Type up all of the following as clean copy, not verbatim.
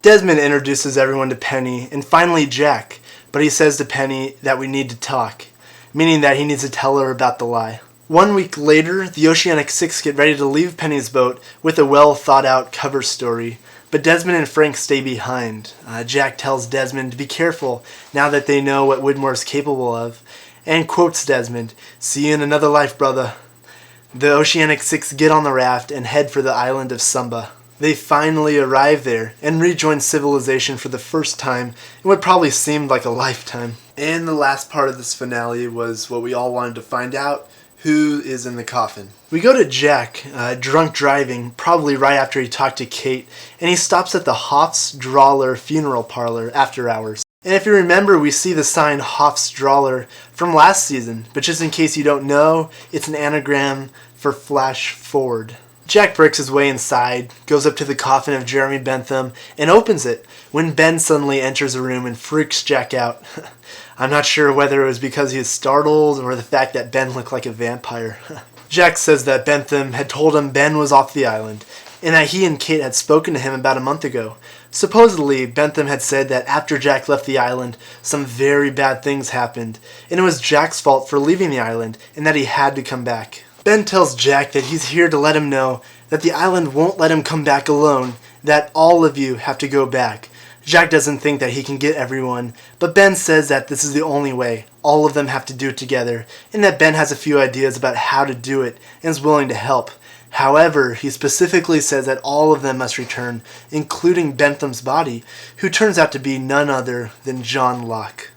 Desmond introduces everyone to Penny, and finally Jack, but he says to Penny that we need to talk, meaning that he needs to tell her about the lie. 1 week later, the Oceanic Six get ready to leave Penny's boat with a well-thought-out cover story, but Desmond and Frank stay behind. Jack tells Desmond to be careful now that they know what Widmore is capable of, and quotes Desmond, "See you in another life, brother." The Oceanic Six get on the raft and head for the island of Sumba. They finally arrive there and rejoin civilization for the first time in what probably seemed like a lifetime. And the last part of this finale was what we all wanted to find out: who is in the coffin? We go to Jack, drunk driving, probably right after he talked to Kate, and he stops at the Hoff's Drawler funeral parlor after hours. And if you remember, we see the sign Hoff's Drawler from last season, but just in case you don't know, it's an anagram for flash forward. Jack breaks his way inside, goes up to the coffin of Jeremy Bentham, and opens it, when Ben suddenly enters the room and freaks Jack out. I'm not sure whether it was because he was startled or the fact that Ben looked like a vampire. Jack says that Bentham had told him Ben was off the island, and that he and Kate had spoken to him about a month ago. Supposedly, Bentham had said that after Jack left the island, some very bad things happened, and it was Jack's fault for leaving the island, and that he had to come back. Ben tells Jack that he's here to let him know that the island won't let him come back alone, that all of you have to go back. Jack doesn't think that he can get everyone, but Ben says that this is the only way. All of them have to do it together, and that Ben has a few ideas about how to do it and is willing to help. However, he specifically says that all of them must return, including Bentham's body, who turns out to be none other than John Locke.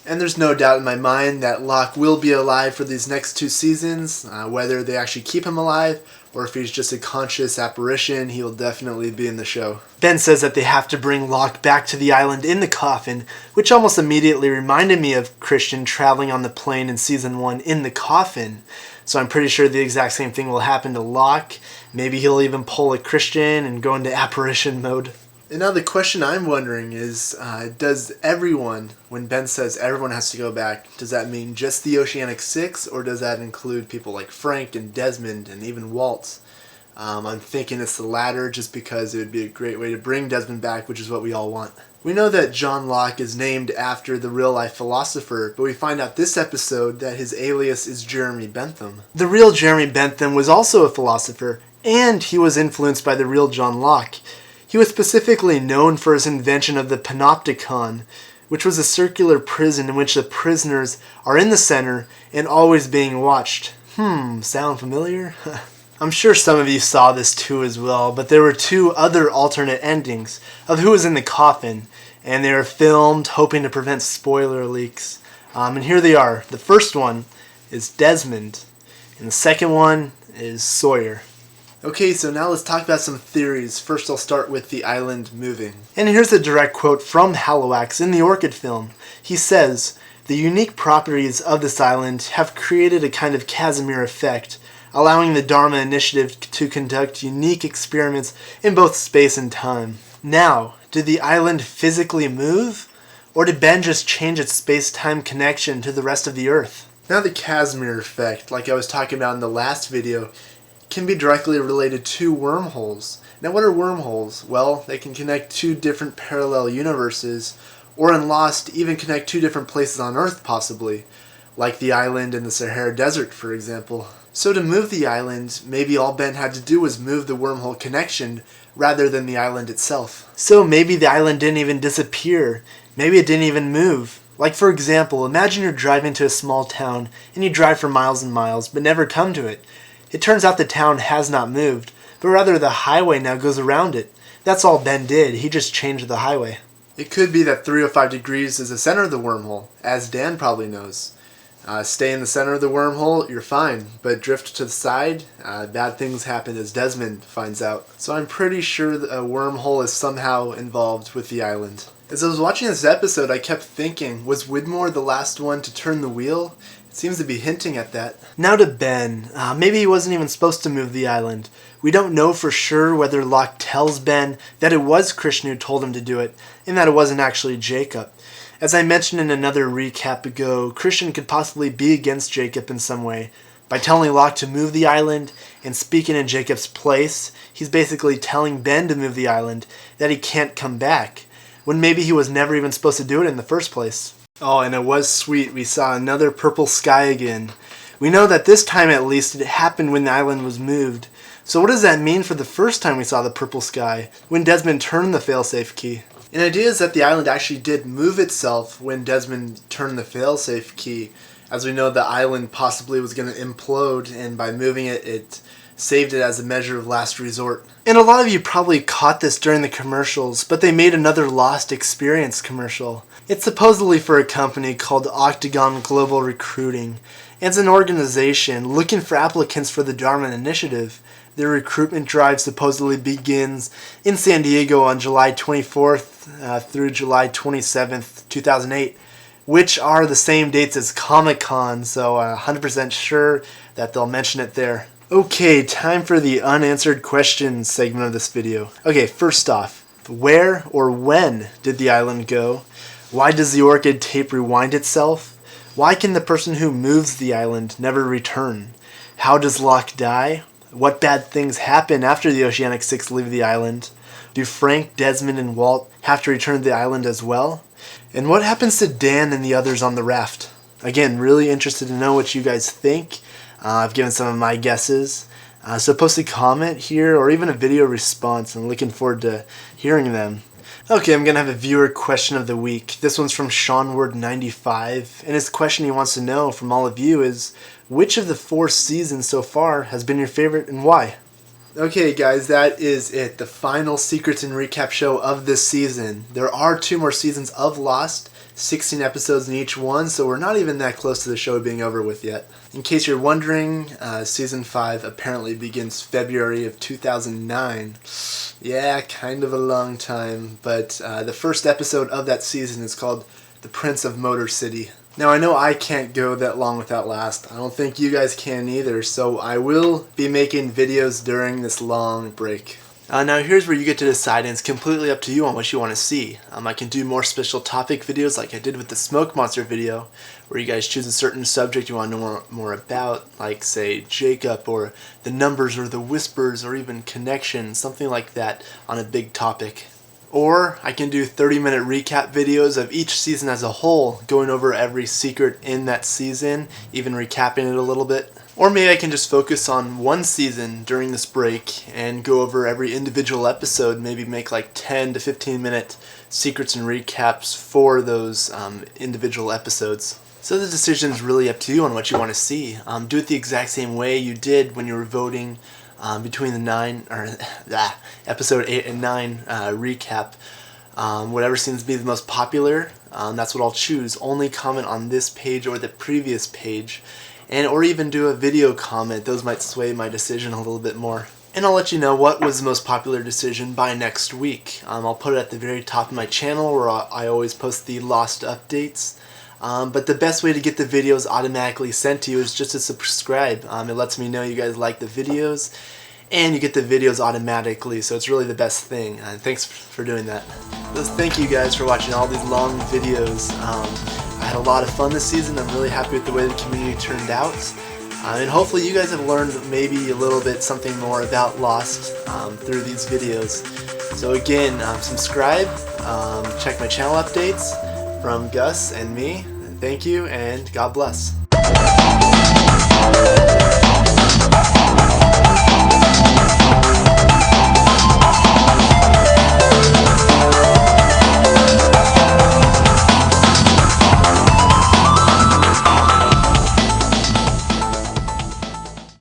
And there's no doubt in my mind that Locke will be alive for these next 2 seasons. Whether they actually keep him alive or if he's just a conscious apparition, he will definitely be in the show. Ben says that they have to bring Locke back to the island in the coffin, which almost immediately reminded me of Christian traveling on the plane in season 1 in the coffin. So I'm pretty sure the exact same thing will happen to Locke. Maybe he'll even pull a Christian and go into apparition mode. And now the question I'm wondering is, does everyone, when Ben says everyone has to go back, does that mean just the Oceanic Six, or does that include people like Frank and Desmond and even Walt? I'm thinking it's the latter, just because it would be a great way to bring Desmond back, which is what we all want. We know that John Locke is named after the real-life philosopher, but we find out this episode that his alias is Jeremy Bentham. The real Jeremy Bentham was also a philosopher, and he was influenced by the real John Locke. He was specifically known for his invention of the panopticon, which was a circular prison in which the prisoners are in the center and always being watched. Sound familiar? I'm sure some of you saw this too as well, but there were 2 other alternate endings of who was in the coffin, and they were filmed hoping to prevent spoiler leaks. And here they are. The first one is Desmond, and the second one is Sawyer. Okay, so now let's talk about some theories. First I'll start with the island moving. And here's a direct quote from Halifax in the Orchid film. He says, "The unique properties of this island have created a kind of Casimir effect, allowing the Dharma Initiative to conduct unique experiments in both space and time." Now, did the island physically move? Or did Ben just change its space-time connection to the rest of the Earth? Now the Casimir effect, like I was talking about in the last video, can be directly related to wormholes. Now what are wormholes? Well, they can connect 2 different parallel universes, or in Lost, even connect 2 different places on Earth possibly, like the island in the Sahara Desert, for example. So to move the island, maybe all Ben had to do was move the wormhole connection rather than the island itself. So maybe the island didn't even disappear. Maybe it didn't even move. Like for example, imagine you're driving to a small town and you drive for miles and miles but never come to it. It turns out the town has not moved, but rather the highway now goes around it. That's all Ben did, he just changed the highway. It could be that 305 degrees is the center of the wormhole, as Dan probably knows. Stay in the center of the wormhole, you're fine, but drift to the side, bad things happen, as Desmond finds out. So I'm pretty sure that a wormhole is somehow involved with the island. As I was watching this episode, I kept thinking, was Widmore the last one to turn the wheel? It seems to be hinting at that. Now to Ben. Maybe he wasn't even supposed to move the island. We don't know for sure whether Locke tells Ben that it was Christian who told him to do it, and that it wasn't actually Jacob. As I mentioned in another recap ago, Christian could possibly be against Jacob in some way, By telling Locke to move the island and speaking in Jacob's place, he's basically telling Ben to move the island, that he can't come back, when maybe he was never even supposed to do it in the first place. Oh, and it was sweet. We saw another purple sky again. We know that this time at least it happened when the island was moved. So what does that mean for the first time we saw the purple sky, when Desmond turned the failsafe key? An idea is that the island actually did move itself when Desmond turned the failsafe key. As we know, the island possibly was going to implode, and by moving it, it saved it as a measure of last resort. And a lot of you probably caught this during the commercials, but they made another Lost Experience commercial. It's supposedly for a company called Octagon Global Recruiting. It's an organization looking for applicants for the Dharma Initiative. Their recruitment drive supposedly begins in San Diego on July 24th through July 27th, 2008. Which are the same dates as Comic-Con, so 100% sure that they'll mention it there. Okay, time for the unanswered questions segment of this video. Okay, first off, where or when did the island go? Why does the orchid tape rewind itself? Why can the person who moves the island never return? How does Locke die? What bad things happen after the Oceanic Six leave the island? Do Frank, Desmond, and Walt have to return to the island as well? And what happens to Dan and the others on the raft? Again, really interested to know what you guys think. I've given some of my guesses. So post a comment here or even a video response. I'm looking forward to hearing them. Okay, I'm going to have a viewer question of the week. This one's from Seanward95. And his question he wants to know from all of you is, which of the 4 seasons so far has been your favorite and why? Okay guys, that is it. The final Secrets and Recap show of this season. There are 2 more seasons of Lost, 16 episodes in each one, so we're not even that close to the show being over with yet. In case you're wondering, Season 5 apparently begins February of 2009. Yeah, kind of a long time, but the first episode of that season is called The Prince of Motor City. Now I know I can't go that long without Lost. I don't think you guys can either, so I will be making videos during this long break. Now here's where you get to decide, and it's completely up to you on what you want to see. I can do more special topic videos like I did with the Smoke Monster video, where you guys choose a certain subject you want to know more about, like say Jacob or the numbers or the whispers or even connection, something like that on a big topic. Or I can do 30-minute recap videos of each season as a whole, going over every secret in that season, even recapping it a little bit. Or maybe I can just focus on one season during this break and go over every individual episode, maybe make like 10 to 15-minute secrets and recaps for those individual episodes. So the decision is really up to you on what you want to see. Do it the exact same way you did when you were voting between the episode 8 and 9 recap. Whatever seems to be the most popular, that's what I'll choose. Only comment on this page or the previous page, or even do a video comment. Those might sway my decision a little bit more. And I'll let you know what was the most popular decision by next week. I'll put it at the very top of my channel where I always post the Lost updates. But the best way to get the videos automatically sent to you is just to subscribe. It lets me know you guys like the videos, and you get the videos automatically, so it's really the best thing. Thanks for doing that. So thank you guys for watching all these long videos. I had a lot of fun this season. I'm really happy with the way the community turned out. And hopefully you guys have learned maybe a little bit something more about Lost through these videos. So again, subscribe, check my channel updates. From Gus and me, thank you, and God bless.